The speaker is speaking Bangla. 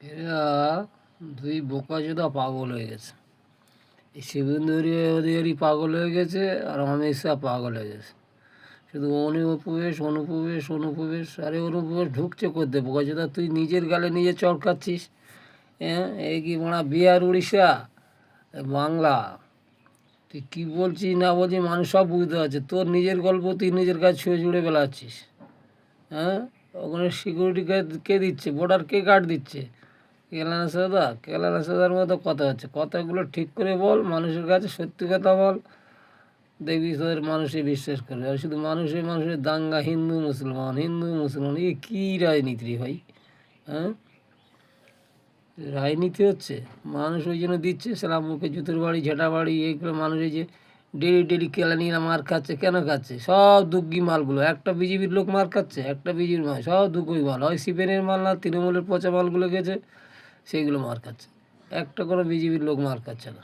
এরা দুই বোকাচোদা পাগল হয়ে গেছে। এই শিবেন্দু অধিকারী পাগল হয়ে গেছে, আর অমিত শাহ পাগল হয়ে গেছে। শুধু অনুপ্রবেশ অনুপ্রবেশ অনুপ্রবেশ, আরে অনুপ্রবেশ ঢুকছে করতে বোকাচোদা, তুই নিজের গালে নিজে চড়কাচ্ছিস। হ্যাঁ, এই কি মারা বিহার উড়িষ্যা বাংলা, তুই কী বলছিস না বলছিস মানুষ সব বুঝতে পারছে। তোর নিজের গল্প তুই নিজের কাছে ছুঁয়ে জুড়ে বেলাচ্ছিস। হ্যাঁ, ওখানে সিকিউরিটি কে দিচ্ছে, বর্ডার কে গার্ড দিচ্ছে? কেলানা সাদার মতো কথা হচ্ছে। কথাগুলো ঠিক করে বল, মানুষের কাছে সত্যি কথা বল, দেখবি তোদের মানুষই বিশ্বাস করবে। আর শুধু মানুষের দাঙ্গা, হিন্দু মুসলমান, এ কী রাজনীতি রে ভাই? হ্যাঁ, রাজনীতি হচ্ছে। মানুষ ওই জন্য দিচ্ছে সালাম মুখে জুতোর বাড়ি, ঝেঁটা বাড়ি, এইগুলো মানুষ এই যে ডেলি কেলানিরা মার খাচ্ছে। কেন খাচ্ছে? সব দুগ্গি মালগুলো। একটা বিজেপির লোক মার খাচ্ছে, একটা বিজেপির মাল, সব দুগ্গি মাল। হয় সিপিএনের মাল না তৃণমূলের পচা মালগুলো গেছে, সেইগুলো মার খাচ্ছে। একটা কোনো বিজেপির লোক মার খাচ্ছে না।